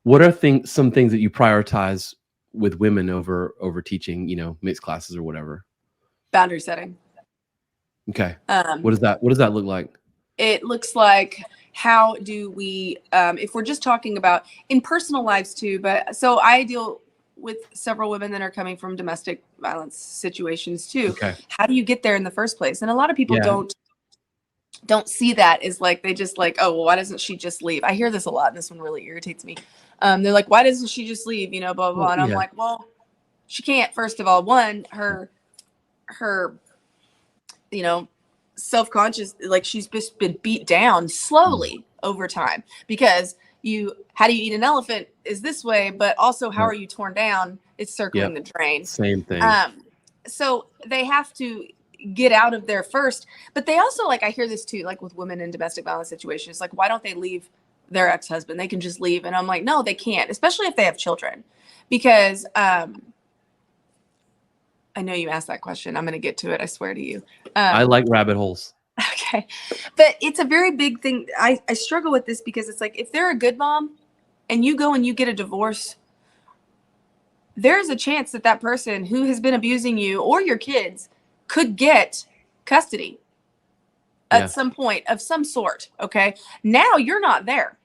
What are some things that you prioritize with women over teaching, mixed classes or whatever? Boundary setting. Okay. What does that look like? It looks like, how do we, if we're just talking about in personal lives too, but so I deal with several women that are coming from domestic violence situations too. Okay. How do you get there in the first place? And a lot of people Yeah. don't see that as like, they just like, oh, well, why doesn't she just leave? I hear this a lot, and this one really irritates me. They're like, why doesn't she just leave? Blah, blah, blah. And I'm Yeah. like, well, she can't. First of all, one, her, self-conscious, like she's just been beat down slowly over time, because how do you eat an elephant is this way, but also how are you torn down? It's circling the drain. Same thing. So they have to get out of there first, but they also, like, I hear this too, like with women in domestic violence situations, like, why don't they leave their ex-husband? They can just leave. And I'm like, no, they can't, especially if they have children, because I know you asked that question. I'm going to get to it. I swear to you. I like rabbit holes. Okay. But it's a very big thing. I struggle with this, because it's like, if they're a good mom and you go and you get a divorce, there's a chance that that person who has been abusing you or your kids could get custody at some point of some sort. Okay. Now you're not there.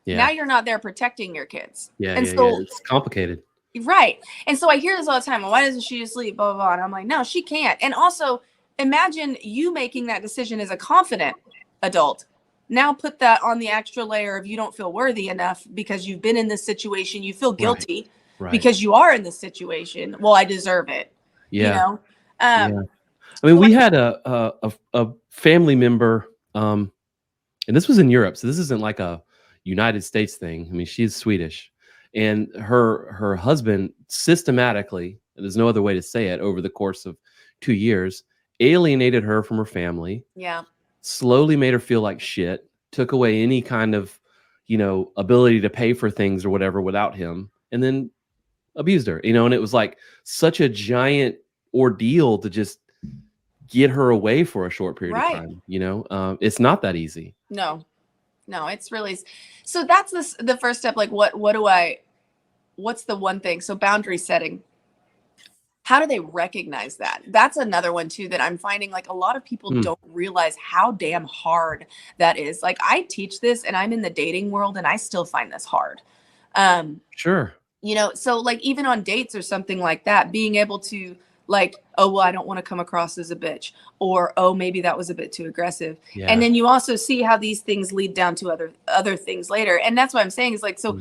Yeah. Now you're not there protecting your kids. Yeah. So it's complicated. Right. And so I hear this all the time. Well, why doesn't she just leave? Blah, blah, blah. And I'm like, no, she can't. And also, imagine you making that decision as a confident adult. Now put that on the extra layer of, you don't feel worthy enough because you've been in this situation. You feel guilty because you are in this situation. Well, I deserve it. Yeah. I mean, we had a family member, and this was in Europe, so this isn't like a United States thing. I mean, she's Swedish, and her husband systematically, and there's no other way to say it, over the course of 2 years, alienated her from her family. Yeah. Slowly made her feel like shit, took away any kind of, ability to pay for things or whatever without him, and then abused her, and it was like such a giant ordeal to just get her away for a short period of time. It's not that easy. No, it's really, so that's the first step. Like, what's the one thing? So boundary setting. How do they recognize that? That's another one too, that I'm finding, like, a lot of people don't realize how damn hard that is. Like, I teach this and I'm in the dating world and I still find this hard. Sure. So like, even on dates or something like that, being able to, like, oh, well, I don't want to come across as a bitch, or, oh, maybe that was a bit too aggressive. Yeah. And then you also see how these things lead down to other things later. And that's what I'm saying is, like, so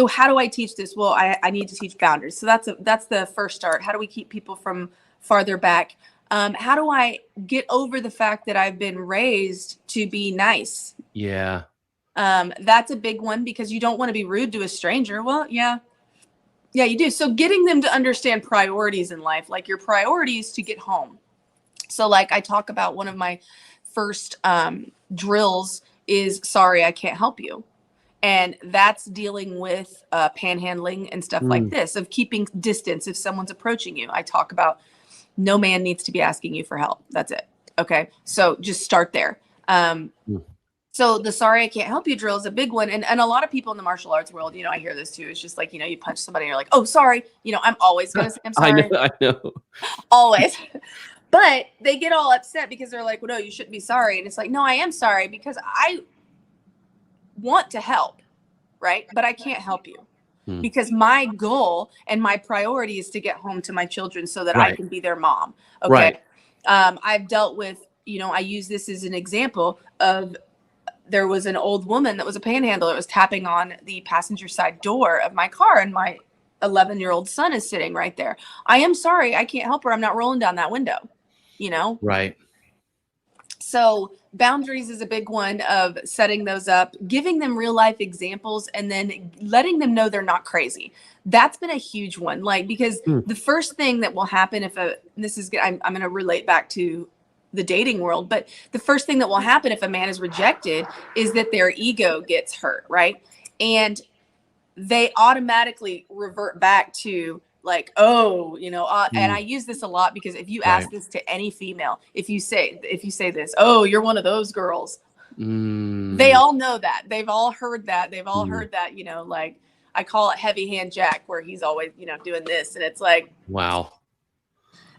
how do I teach this? Well, I need to teach boundaries. So that's the first start. How do we keep people from farther back? How do I get over the fact that I've been raised to be nice? Yeah. That's a big one, because you don't want to be rude to a stranger. Well, yeah, you do. So getting them to understand priorities in life, like your priorities to get home. So, like, I talk about, one of my first drills is, sorry, I can't help you. And that's dealing with panhandling and stuff like this, of keeping distance if someone's approaching you. I talk about, no man needs to be asking you for help. That's it. Okay. So just start there. So the sorry, I can't help you drill is a big one. And a lot of people in the martial arts world, I hear this too. It's just like, you punch somebody and you're like, oh, sorry. I'm always going to say I'm sorry. I know. Always. But they get all upset because they're like, well, no, you shouldn't be sorry. And it's like, no, I am sorry because I want to help. Right. But I can't help you because my goal and my priority is to get home to my children so that I can be their mom. Okay. Right. I've dealt with, I use this as an example of, there was an old woman that was a panhandler that was tapping on the passenger side door of my car, and my 11-year-old son is sitting right there. I am sorry, I can't help her. I'm not rolling down that window, Right. So boundaries is a big one, of setting those up, giving them real life examples, and then letting them know they're not crazy. That's been a huge one. Like, because the first thing that will happen I'm going to relate back to the dating world, but the first thing that will happen if a man is rejected is that their ego gets hurt, right? And they automatically revert back to, like, oh, and I use this a lot, because if you ask this to any female, if you say this, oh, you're one of those girls, they all know that. They've all heard that. They've all heard that, like, I call it heavy hand Jack, where he's always, you know, doing this. And it's like, wow.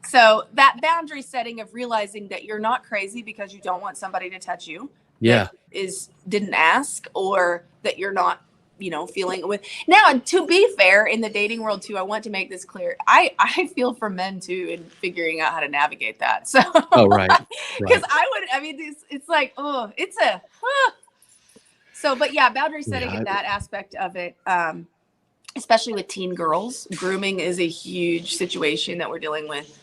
So that boundary setting of realizing that you're not crazy because you don't want somebody to touch you. Yeah. Didn't ask, or that you're not, you know, feeling with. Now, to be fair, in the dating world too, I want to make this clear. I feel for men too in figuring out how to navigate that. So, Oh, right. Because I mean, it's like, oh, it's a, so, but yeah, boundary setting in that aspect of it, especially with teen girls, grooming is a huge situation that we're dealing with.